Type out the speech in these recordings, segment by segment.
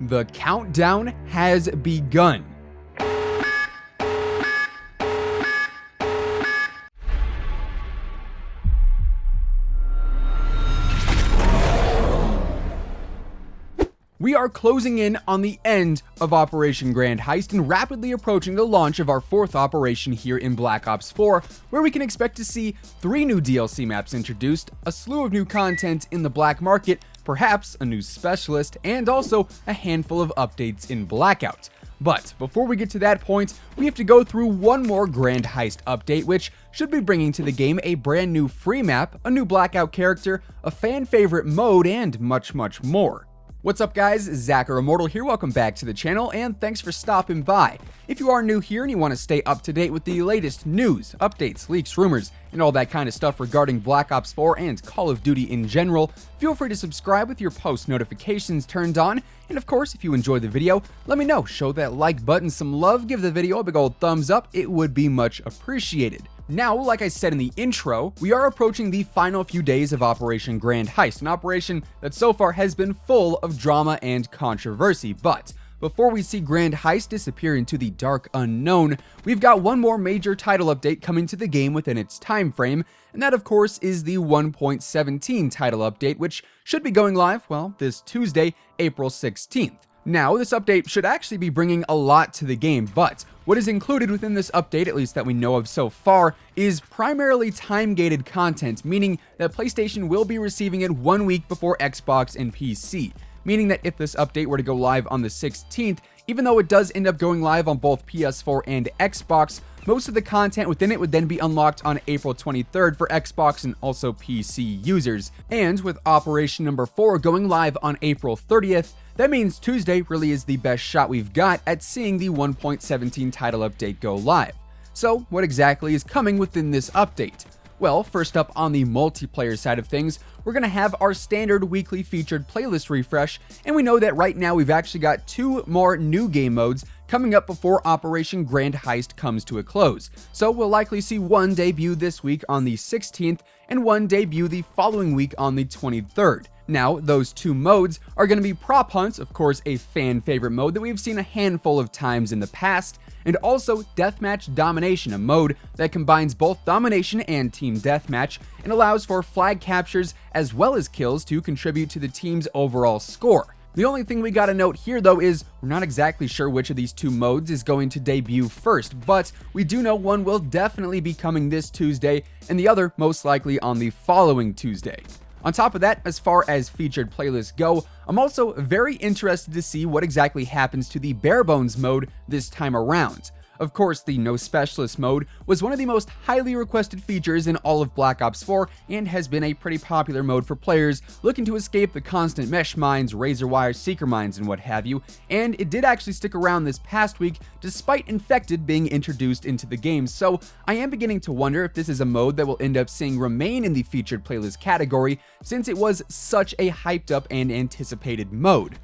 The countdown has begun. We are closing in on the end of Operation Grand Heist and rapidly approaching the launch of our fourth operation here in Black Ops 4, where we can expect to see 3 new DLC maps introduced, a slew of new content in the black market, perhaps a new specialist, and also a handful of updates in Blackout. But before we get to that point, we have to go through one more Grand Heist update, which should be bringing to the game a brand new free map, a new Blackout character, a fan favorite mode, and much more. What's up guys, Zach or Immortal here, welcome back to the channel and thanks for stopping by. If you are new here and you want to stay up to date with the latest news, updates, leaks, rumors, and all that kind of stuff regarding Black Ops 4 and Call of Duty in general, feel free to subscribe with your post notifications turned on, and of course if you enjoyed the video, let me know, show that like button some love, give the video a big old thumbs up, it would be much appreciated. Now, like I said in the intro, we are approaching the final few days of Operation Grand Heist, an operation that so far has been full of drama and controversy. But before we see Grand Heist disappear into the dark unknown, we've got one more major title update coming to the game within its time frame, and that of course is the 1.17 title update, which should be going live, well, this Tuesday, April 16th. Now, this update should actually be bringing a lot to the game, but what is included within this update, at least that we know of so far, is primarily time-gated content, meaning that PlayStation will be receiving it 1 week before Xbox and PC. Meaning that if this update were to go live on the 16th, even though it does end up going live on both PS4 and Xbox, most of the content within it would then be unlocked on April 23rd for Xbox and also PC users. And with Operation Number 4 going live on April 30th, that means Tuesday really is the best shot we've got at seeing the 1.17 title update go live. So what exactly is coming within this update? Well, first up on the multiplayer side of things, we're going to have our standard weekly featured playlist refresh, and we know that right now we've actually got 2 more new game modes coming up before Operation Grand Heist comes to a close. So we'll likely see one debut this week on the 16th and one debut the following week on the 23rd. Now, those 2 modes are going to be Prop Hunt, of course a fan favorite mode that we've seen a handful of times in the past, and also Deathmatch Domination, a mode that combines both domination and team deathmatch and allows for flag captures as well as kills to contribute to the team's overall score. The only thing we gotta note here though is we're not exactly sure which of these 2 modes is going to debut first, but we do know one will definitely be coming this Tuesday and the other most likely on the following Tuesday. On top of that, as far as featured playlists go, I'm also very interested to see what exactly happens to the bare bones mode this time around. Of course, the No Specialist mode was one of the most highly requested features in all of Black Ops 4 and has been a pretty popular mode for players looking to escape the constant mesh mines, razor wire, seeker mines, and what have you, and it did actually stick around this past week despite Infected being introduced into the game, so I am beginning to wonder if this is a mode that will end up seeing remain in the featured playlist category since it was such a hyped up and anticipated mode.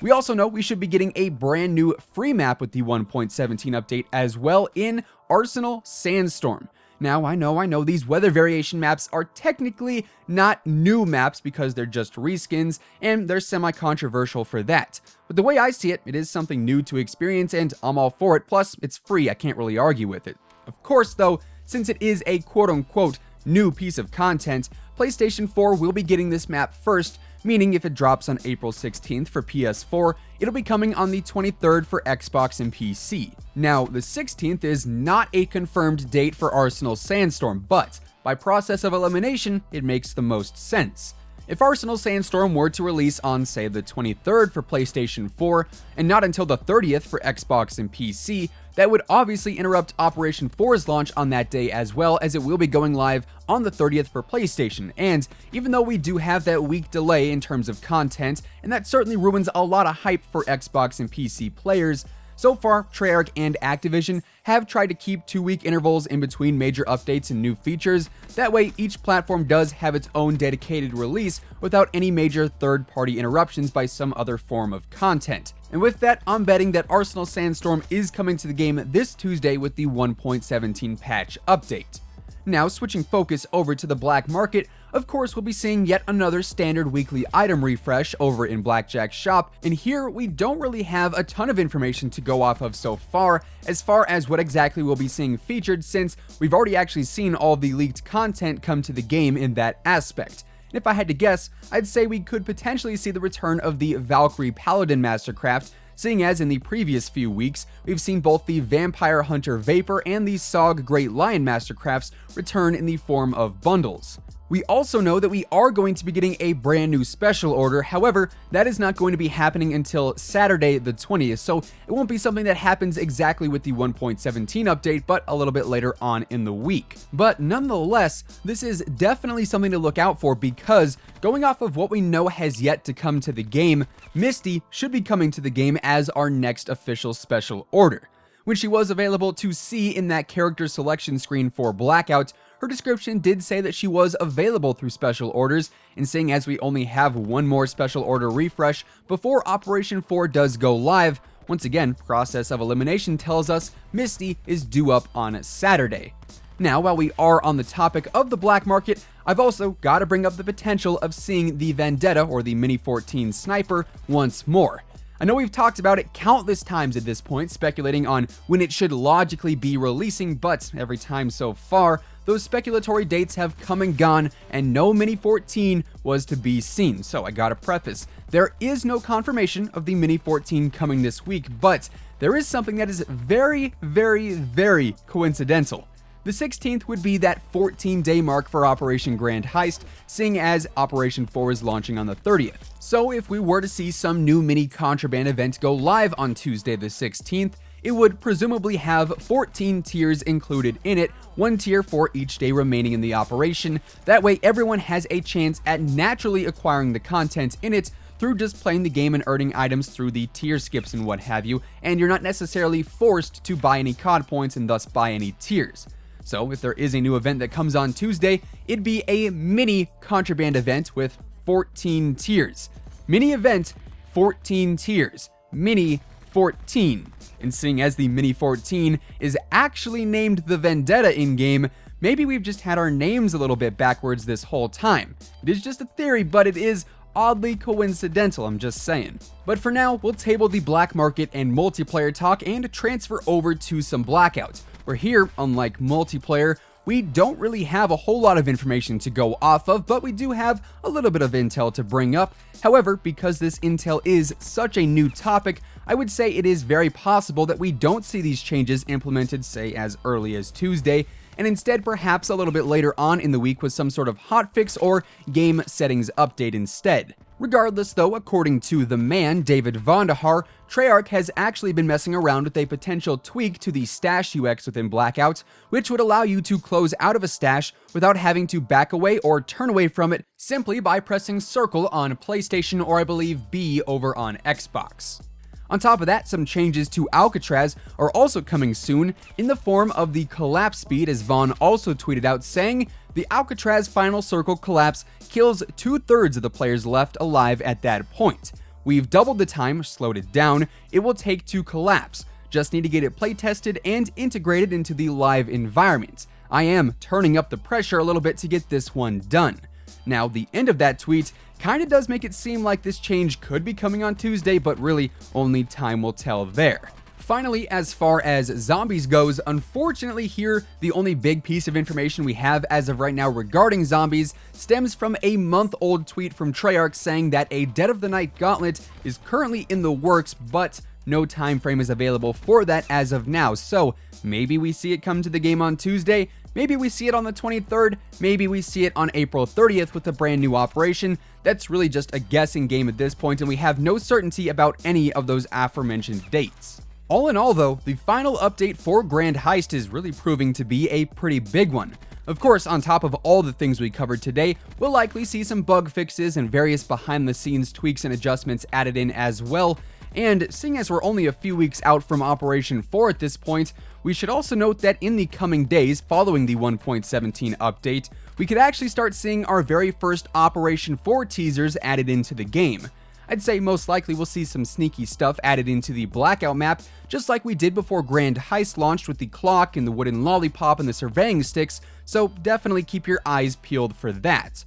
We also know we should be getting a brand new free map with the 1.17 update as well in Arsenal Sandstorm. Now, I know these weather variation maps are technically not new maps because they're just reskins and they're semi-controversial for that. But the way I see it, it is something new to experience and I'm all for it, plus it's free, I can't really argue with it. Of course though, since it is a quote-unquote new piece of content, PlayStation 4 will be getting this map first, meaning if it drops on April 16th for PS4, it'll be coming on the 23rd for Xbox and PC. Now, the 16th is not a confirmed date for Arsenal Sandstorm, but by process of elimination, it makes the most sense. If Arsenal Sandstorm were to release on, say, the 23rd for PlayStation 4, and not until the 30th for Xbox and PC, that would obviously interrupt Operation 4's launch on that day as well, as it will be going live on the 30th for PlayStation. And even though we do have that week delay in terms of content, and that certainly ruins a lot of hype for Xbox and PC players, so far, Treyarch and Activision have tried to keep 2-week intervals in between major updates and new features. That way, each platform does have its own dedicated release without any major third-party interruptions by some other form of content. And with that, I'm betting that Arsenal Sandstorm is coming to the game this Tuesday with the 1.17 patch update. Now, switching focus over to the black market, Of course, we'll be seeing yet another standard weekly item refresh over in Blackjack's shop, and here we don't really have a ton of information to go off of so far as what exactly we'll be seeing featured, since we've already actually seen all the leaked content come to the game in that aspect. And if I had to guess, I'd say we could potentially see the return of the Valkyrie Paladin Mastercraft, seeing as in the previous few weeks, we've seen both the Vampire Hunter Vapor and the Sog Great Lion Mastercrafts return in the form of bundles. We also know that we are going to be getting a brand new special order, however, that is not going to be happening until Saturday the 20th, so it won't be something that happens exactly with the 1.17 update, but a little bit later on in the week. But nonetheless, this is definitely something to look out for, because going off of what we know has yet to come to the game, Misty should be coming to the game as our next official special order. When she was available to see in that character selection screen for Blackout, her description did say that she was available through special orders, and seeing as we only have one more special order refresh before Operation 4 does go live, once again, process of elimination tells us Misty is due up on Saturday. Now, while we are on the topic of the black market, I've also got to bring up the potential of seeing the Vendetta or the Mini 14 Sniper once more. I know we've talked about it countless times at this point, speculating on when it should logically be releasing, but every time so far, those speculatory dates have come and gone, and no Mini 14 was to be seen. So I gotta preface, there is no confirmation of the Mini 14 coming this week, but there is something that is very, very, very coincidental. The 16th would be that 14-day mark for Operation Grand Heist, seeing as Operation 4 is launching on the 30th. So if we were to see some new mini contraband event go live on Tuesday the 16th, it would presumably have 14 tiers included in it, one tier for each day remaining in the operation. That way everyone has a chance at naturally acquiring the content in it through just playing the game and earning items through the tier skips and what have you, and you're not necessarily forced to buy any COD points and thus buy any tiers. So if there is a new event that comes on Tuesday, it'd be a mini contraband event with 14 tiers. Mini event, 14 tiers. Mini 14. And seeing as the Mini 14 is actually named the Vendetta in-game, maybe we've just had our names a little bit backwards this whole time. It is just a theory, but it is oddly coincidental, I'm just saying. But for now, we'll table the black market and multiplayer talk and transfer over to some Blackout, where here, unlike multiplayer, we don't really have a whole lot of information to go off of, but we do have a little bit of intel to bring up. However, because this intel is such a new topic, I would say it is very possible that we don't see these changes implemented, say, as early as Tuesday, and instead perhaps a little bit later on in the week with some sort of hotfix or game settings update instead. Regardless though, according to the man, David Vondahar, Treyarch has actually been messing around with a potential tweak to the stash UX within Blackout, which would allow you to close out of a stash without having to back away or turn away from it simply by pressing circle on PlayStation or I believe B over on Xbox. On top of that, some changes to Alcatraz are also coming soon in the form of the collapse speed, as Vaughn also tweeted out saying, the Alcatraz final circle collapse kills 2/3 of the players left alive at that point. We've doubled the time, slowed it down, it will take to collapse. Just need to get it playtested and integrated into the live environment. I am turning up the pressure a little bit to get this one done. Now, the end of that tweet kinda does make it seem like this change could be coming on Tuesday, but really only time will tell there. Finally, as far as zombies goes, unfortunately here, the only big piece of information we have as of right now regarding zombies stems from a month-old tweet from Treyarch saying that a Dead of the Night gauntlet is currently in the works, but no time frame is available for that as of now. So maybe we see it come to the game on Tuesday, maybe we see it on the 23rd, maybe we see it on April 30th with a brand new operation. That's really just a guessing game at this point, and we have no certainty about any of those aforementioned dates. All in all though, the final update for Grand Heist is really proving to be a pretty big one. Of course, on top of all the things we covered today, we'll likely see some bug fixes and various behind the scenes tweaks and adjustments added in as well. And seeing as we're only a few weeks out from Operation 4 at this point, we should also note that in the coming days following the 1.17 update, we could actually start seeing our very first Operation 4 teasers added into the game. I'd say most likely we'll see some sneaky stuff added into the Blackout map, just like we did before Grand Heist launched with the clock and the wooden lollipop and the surveying sticks, so definitely keep your eyes peeled for that.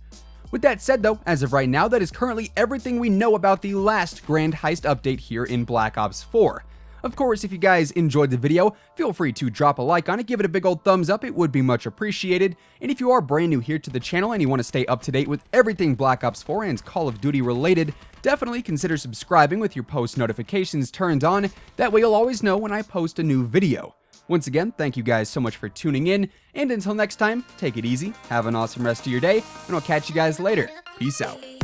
With that said though, as of right now, that is currently everything we know about the last Grand Heist update here in Black Ops 4. Of course, if you guys enjoyed the video, feel free to drop a like on it, give it a big old thumbs up, it would be much appreciated. And if you are brand new here to the channel and you want to stay up to date with everything Black Ops 4 and Call of Duty related, definitely consider subscribing with your post notifications turned on, that way you'll always know when I post a new video. Once again, thank you guys so much for tuning in, and until next time, take it easy, have an awesome rest of your day, and I'll catch you guys later. Peace out.